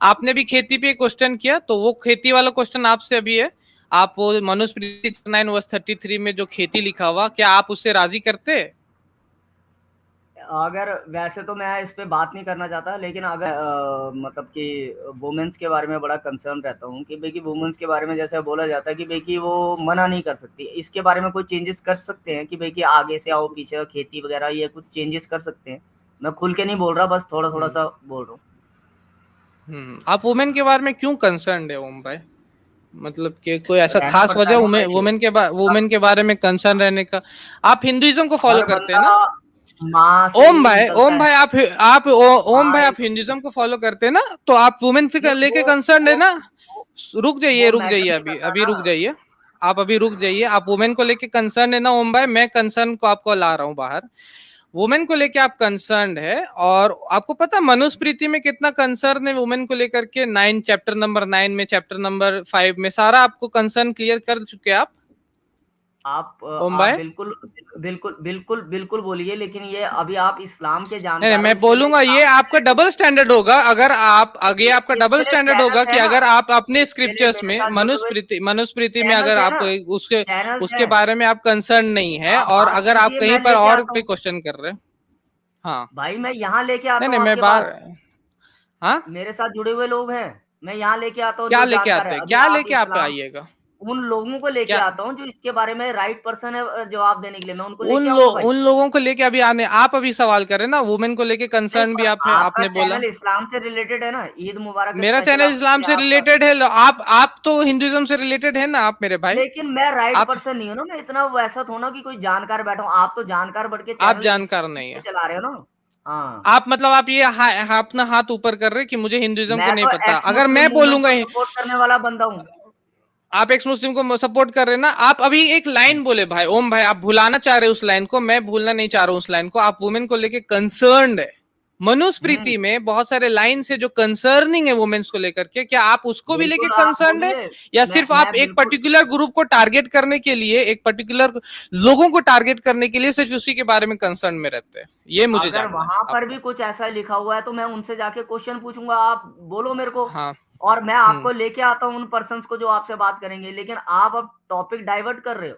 आपने भी खेती पे क्वेश्चन किया, तो वो खेती वाला क्वेश्चन आपसे अभी है। आप वो मनुस्मृति 9:33 में जो खेती लिखा हुआ, क्या आप उससे राजी करते? अगर वैसे तो मैं इस पे बात नहीं करना चाहता, लेकिन अगर मतलब कि वुमेन्स के बारे में बड़ा कंसर्न रहता हूँ कि भाई कि वुमेन्स के बारे में जैसे बोला जाता है कि भाई कि वो मना नहीं कर सकती, इसके बारे में कोई चेंजेस कर सकते हैं कि भाई कि आगे से आओ पीछे खेती वगैरह ये कुछ चेंजेस कर सकते हैं? मैं खुल के नहीं बोल रहा, बस थोड़ा थोड़ा सा बोल रहा हूँ। आप वुमेन के बारे में क्यों कंसर्न है ओम भाई? मतलब कि कोई ऐसा रहना खास पड़ता वजह है ना भाई। वुमेन के बारे में कंसर्न रहने का? आप हिंदुइज्म को फॉलो हर करते हैं बंदा ना? माँ से ओम ही भाई, निकलता ओम है। भाई, ओम माँ भाई, ही आप हिंदुइज्म को फॉलो करते हैं ना? तो आप वुमेन से नहीं, लेके कंसर्न है ना? वो रुक जाइए, वो रुक मैटर जाइए, नहीं अभी करता अभी ना। रुक जाइए। आप अभी रुक जाइए। आप वुमेन को लेके कंसर्न है ना ओम भाई? मैं कंसर्न को आपको ला रहा हूँ बाहर। वुमेन को लेके आप कंसर्न है, और आपको पता मनुस्मृति में कितना कंसर्न है वुमेन को लेकर के? 9 चैप्टर नंबर 9 में, चैप्टर नंबर 5 में सारा आपको कंसर्न क्लियर कर चुके हैं आप, ओम आप भाई। बिल्कुल बिल्कुल बिल्कुल बिल्कुल बोलिए, लेकिन ये अभी आप इस्लाम के नहीं नहीं, जानकार हो, मैं इसके लिए बोलूंगा ये इस्लाम से आपका डबल स्टैंडर्ड होगा। अगर आप आगे, आपका डबल मेरे स्टैंडर्ड होगा चैनल्स कि है ना, अगर आप अपने मेरे स्क्रिप्चर्स मेरे में साथ जुड़े हुए मनुस्मृति में अगर चैनल्स है आप ना, उसके चैनल्स उसके हैं। बारे में आप कंसर्न नहीं है, आप और बात अगर आप कीजिए, कहीं मैं पर लेके और आता पे हूँ। क्वेश्चन कर रहे हैं। हाँ। भाई मैं यहाँ लेके नहीं आता नहीं, हूँ मैं आपके बात। पास। हाँ। मेरे साथ जुड़े हुए लोग हैं, मैं यहाँ लेके आता हूँ क्या जो लेके जानकार है। आते हैं, अभी क्या आप लेके आप इस्लाम, आइएगा? उन लोगों को लेके क्या? आता हूँ जो इसके बारे में राइट पर्सन है जवाब देने के लिए, मैं उनको लेके आऊंगा भाई। उन लोगों को लेके अभी आने, आप अभी सवाल कर रहे हैं ना, वुमेन को लेके नहीं, कंसर्न भी पर आप है, आपका आपने बोला। चैनल इस्लाम से रिलेटेड है ना, ईद मुबारक मेरा स्पेशल चैनल आपके इस्लाम लिए से आप। रिलेटेड है। आप तो हिंदुइज्म से रिलेटेड है ना, आप मेरे भाई। लेकिन मैं राइट आप पर्सन नहीं हूँ ना, मैं इतना वैसा थोड़ा कि कोई जानकार बैठा हूँ। आप तो जानकार बढ़ के आप चैनल इस जानकार चीज नहीं पे है। चला रहे हो ना। हाँ, आप मतलब आप ये अपना हाथ ऊपर कर रहे हैं कि मुझे हिंदुइज्म को मैं नहीं तो पता। एक्स अगर मुस्लिम मैं मूवमेंट बोलूंगा को सपोर्ट करने वाला बंदा हूँ। आप एक्स मुस्लिम को सपोर्ट कर रहे हैं ना, आप अभी एक लाइन बोले भाई, ओम भाई, आप भुलाना चाह रहे हो उस लाइन को, मैं भूलना नहीं चाह रहा हूँ उस लाइन को। आप वुमेन को लेके कंसर्न्ड है। हम्म, मनुस्मृति में बहुत सारे लाइन्स है जो कंसर्निंग है वुमेन्स को लेकर के, क्या आप उसको भी लेके बिल्कुल आप कंसर्न्ड है? बोलिए। या सिर्फ मैं आप एक बिल्कुल। पर्टिकुलर ग्रुप को टारगेट करने के लिए, एक पर्टिकुलर लोगों को टारगेट करने के लिए सिर्फ उसी के बारे में कंसर्न में रहते हैं? ये मुझे अगर जानना है वहां पर भी आपका। कुछ ऐसा लिखा हुआ है तो मैं उनसे जाके क्वेश्चन पूछूंगा, आप बोलो मेरे को। हाँ। और मैं हम्म। आपको लेके आता हूँ उन पर्सन्स को जो आपसे बात करेंगे, लेकिन आप अब टॉपिक डाइवर्ट कर रहे हो।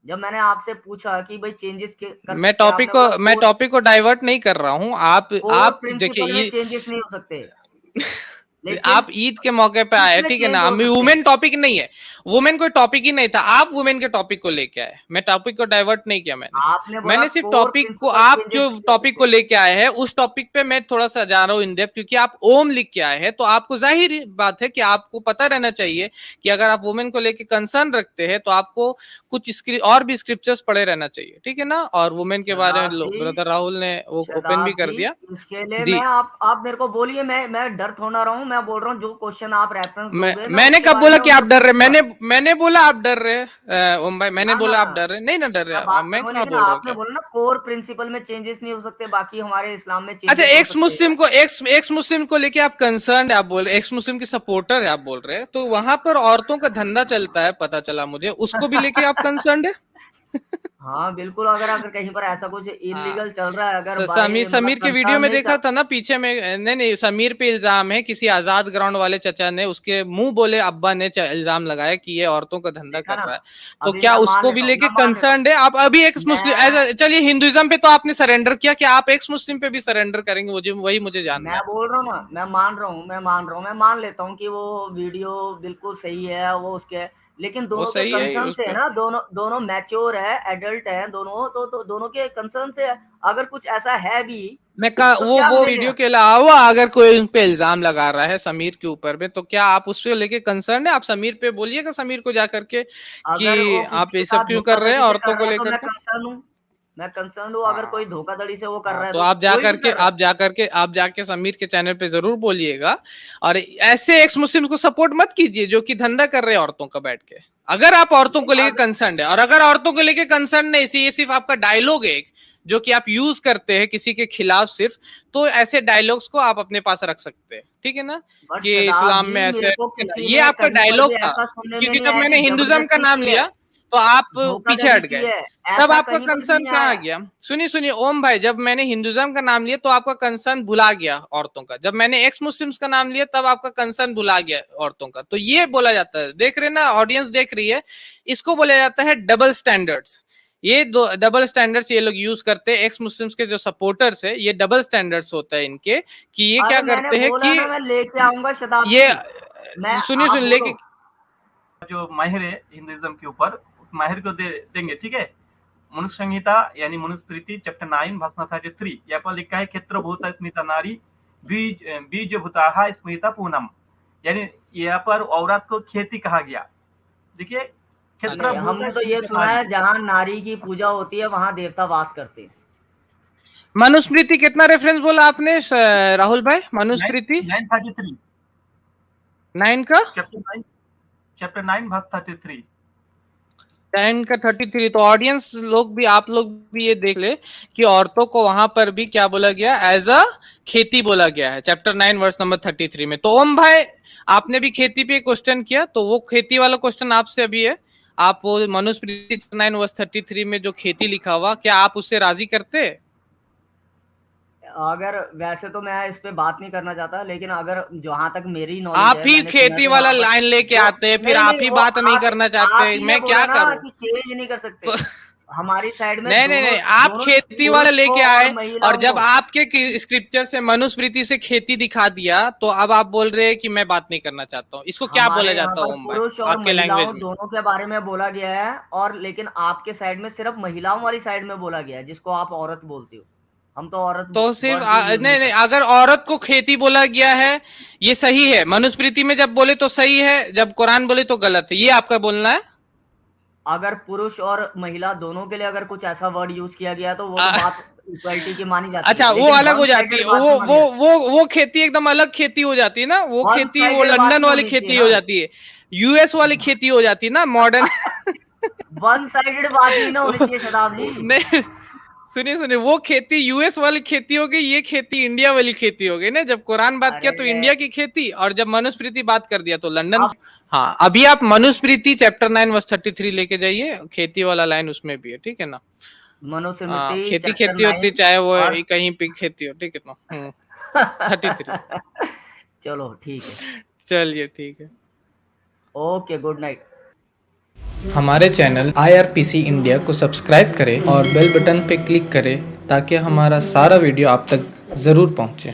जब मैंने आपसे पूछा कि भाई चेंजेस कर सकते हैं, आपने बोला मैं कोर टॉपिक को डाइवर्ट नहीं कर रहा हूँ। कोर आप देखिए प्रिंसिपल में चेंजेस नहीं हो सकते, लेकिन आप ईद के मौके पे आए, इसमें ठीक है ना? चेंज हो सकते हैं। वुमेन टॉपिक नहीं है। वुमेन कोई टॉपिक ही नहीं था, आप वुमेन के टॉपिक को लेके आए। मैं टॉपिक को डाइवर्ट नहीं किया मैंने। आपने बोला मैंने सिर्फ कोर टॉपिक को, प्रिंसिपल आप चेंजेस जो नहीं हो टॉपिक को सकते। लेके आए हैं उस टॉपिक पे मैं थोड़ा सा जा रहा हूँ इन डेप्थ, क्योंकि आप ओम लिख के आए हैं, तो आपको जाहिर बात है कि आपको पता रहना चाहिए कि अगर आप वुमेन को लेके कंसर्न रखते हैं तो आपको कुछ और भी स्क्रिप्चर्स पढ़े रहना चाहिए, ठीक है ना? और वुमेन के बारे शदाब में जी, ब्रदर राहुल ने वो ओपन भी शदाब कर जी, दिया। इसके लिए जी। मैं आप मेरे को बोलिए, मैं डर थोड़ा रहा हूँ। मैं बोल रहा हूँ जो क्वेश्चन आप रेफरेंस दोगे मैं मैंने उसके कब बारे बोला में कि आप उनसे डर रहे? पूछूंगा। मैंने बोला आप डर रहे ओम भाई? मैंने ना ना बोला ना, आप डर रहे? नहीं ना, डर मैं रहे? बात मैं करूंगा, कहाँ लेकिन बोल रहा हूँ आपने क्या? बोला ना कोर प्रिंसिपल में चेंजेस नहीं हो सकते, बाकी हमारे इस्लाम में अच्छा, चेंजेस हो एक्स सकते हैं। मुस्लिम को, एक्स मुस्लिम को लेके आप कंसर्न है, आप बोल रहे एक्स मुस्लिम की सपोर्टर है, आप बोल रहे हैं, तो वहां पर औरतों का धंधा चलता है, पता चला मुझे, उसको भी लेके आप कंसर्न है? हाँ बिल्कुल, अगर अगर कहीं पर ऐसा कुछ हाँ। इलीगल चल रहा है, अगर समीर बाई मतलब समीर के वीडियो कंसर्न में नहीं देखा था ना पीछे में, नहीं नहीं, समीर पे इल्जाम है, किसी आजाद ग्राउंड वाले चचा ने, उसके मुंह बोले अब्बा ने इल्जाम लगाया कि ये औरतों का धंधा देखा कर ना। रहा है। तो अभी क्या मैं मान उसको भी लेता हूँ, लेके मैं मान लेता हूँ। कंसर्न है आप? अभी एक्स मैं मुस्लिम, चलिए हिंदुइज्म पे तो आपने सरेंडर किया, क्या आप एक्स मुस्लिम पे भी सरेंडर करेंगे? मुझे वही मुझे जानना मैं है। बोल रहा हूँ ना, मैं मान लेता हूँ कि वो वीडियो बिल्कुल सही है, वो उसके, लेकिन वो दोनों के सही है कंसर्न उस से है पे। ना, दोनों दोनों मैच्योर है, एडल्ट है दोनों, तो दोनों के कंसर्न से है। अगर कुछ ऐसा है भी मैं कहा तो क्या वो मिलेगा? वीडियो के अलावा अगर कोई उन पे इल्जाम लगा रहा है समीर के ऊपर में, तो क्या आप उससे लेके कंसर्न है? आप समीर पे बोलिएगा, समीर को जा करके अगर कि वो किसी आप के ये सब साथ क्यों कर रहे हैं धोखाधड़ी से औरतों कर को रहा है तो लेकर मैं के। कंसर्न हूँ। मैं कंसर्न हूँ, अगर कोई हाँ। धोखाधड़ी से वो कर हाँ, रहा है तो तो कोई भी कर रहा है। आप जाके समीर के चैनल पे जरूर बोलिएगा। और ऐसे एक्स मुस्लिम को सपोर्ट मत कीजिए जो कि धंधा कर रहे हैं औरतों का बैठ के। अगर आप औरतों को नहीं, लेके अगर कंसर्न है, और अगर औरतों को लेके कंसर्न नहीं, ये सिर्फ आपका डायलॉग है एक, जो कि आप यूज करते हैं किसी के खिलाफ सिर्फ, तो ऐसे डायलॉग्स को आप अपने पास रख सकते हैं, ठीक है ना? बट कि शदाब इस्लाम में जी, ऐसे मेरे को है ना, किसी ये ने आपका कहीं पर डायलॉग भी था। ऐसा सुनने में क्योंकि नहीं जब आया मैंने कि हिंदुज्म का जबरदस्ती नाम की है। लिया, तो आप पीछे धोखाधड़ी हट की गए। है, तब ऐसा आपका कहीं पर भी कंसर्न नहीं कहाँ आया। गया? सुनिए ओम भाई, जब मैंने हिंदुइज्म का नाम लिया तो आपका कंसर्न भुला गया औरतों का, जब मैंने एक्स मुस्लिम्स का नाम लिया तब आपका कंसर्न भुला गया औरतों का। तो ये बोला जाता है, देख रहे ना, ऑडियंस देख रही है, इसको बोला जाता है डबल स्टैंडर्ड्स। ये दो डबल स्टैंडर्ड्स ये लोग यूज करते हैं, एक्स मुस्लिम्स के जो सपोर्टर्स है, ये डबल स्टैंडर्ड्स होता है इनके, कि ये क्या अरे मैंने करते हैं बोला कि ना, मैं लेके आऊंगा ये शताब्दी। मैं सुनिए आप लेके बोलो। जो माहिर है हिंदुइज्म के ऊपर, उस माहिर को देंगे, ठीक है। मनुष्य संहिता यानी मनुस्मृति चैप्टर 9 भाषण 33, यहाँ पर लिखा है क्षेत्रभूत स्मृता नारी बीज बीज भूता स्मृता पूनम, यानी यहाँ पर औरत को खेती कहा गया। देखिए, क्षेत्रभूत हमने तो ये सुना है जहाँ नारी की पूजा होती है वहां देवता वास करते हैं। मनुस्मृति कितना रेफरेंस बोला आपने राहुल भाई? मनुस्मृति 933 9 का चैप्टर 9 वर्स 33 10 का 33। तो ऑडियंस लोग भी, आप लोग भी ये देख ले कि औरतों को वहां पर भी क्या बोला गया, एज अ खेती बोला गया है, चैप्टर 9 वर्स नंबर 33 में। तो ओम भाई, आपने भी खेती पे क्वेश्चन किया, तो वो खेती वाला क्वेश्चन आपसे अभी है। आप वो मनुस्मृति 9 वर्स 33 में जो खेती लिखा हुआ, क्या आप उससे राजी करते? अगर वैसे तो मैं इस पे बात नहीं करना चाहता, लेकिन अगर जहां तक मेरी नॉलेज आप है, ही मैंने सुना खेती कि वाला वहां पर लाइन लेके जो आते हैं, फिर नहीं आप नहीं ही वो बात नहीं आप करना आप चाहते, ही ने मैं बोला क्या ना करूं? कि चेंज नहीं कर सकते। तो हमारी साइड में नहीं दोनों आप दोनों खेती वाला पुरुष लेके को आए, और और महिलाओं जब को। आपके स्क्रिप्चर से मनुस्मृति से खेती दिखा दिया, तो अब आप बोल रहे हैं कि मैं बात नहीं करना चाहता हूँ। इसको क्या बोला हमारे यहाँ जाता है पर ओम भाई पुरुष और आपके लैंग्वेज महिलाओं में? दोनों के बारे में बोला गया है, और लेकिन आपके साइड में सिर्फ महिलाओं वाली साइड में बोला गया है, जिसको आप औरत बोलते हो। हम तो औरत तो सिर्फ वर्ड भी यूज नहीं नहीं, करते। अगर औरत को खेती बोला गया है, ये सही है, मनुस्मृति में जब बोले तो सही है, जब कुरान बोले तो गलत है, ये आपका बोलना है? अगर पुरुष और महिला दोनों के लिए अगर कुछ ऐसा वर्ड यूज किया गया तो वो तो बात इक्वलिटी की मानी जाती अच्छा, है, वो लेकिन अलग हो वन जाती है, साइडेड बात नहीं मानी जाती। वो खेती एकदम अलग खेती हो जाती है ना, वो वन खेती, वो साइडेड बात लंदन नहीं वाली होनी चाहिए खेती ना। हो जाती है, यूएस वाली खेती हो जाती है ना, मॉडर्न। वन साइडेड बात ही ना होनी चाहिए शताब्दी। नहीं, सुनिए वो खेती यूएस वाली खेती हो गई, ये खेती इंडिया वाली खेती हो गई ना। जब कुरान बात किया तो अरे इंडिया की खेती, और जब मनुस्मृति बात कर दिया तो लंदन अब की। हाँ, अभी आप मनुस्मृति चैप्टर 9 वर्स 33 लेके जाइए, खेती वाला लाइन उसमें भी है, ठीक है ना? मनुस्मृति खेती चैप्टर खेती होती, 9 चाहे वो वर्स कहीं पे खेती हो, ठीक है ना? 33। चलो ठीक है, चलिए ठीक है। Okay, good night. हमारे चैनल IRPC इंडिया को सब्सक्राइब करें और बेल बटन पे क्लिक करें, ताकि हमारा सारा वीडियो आप तक ज़रूर पहुंचे।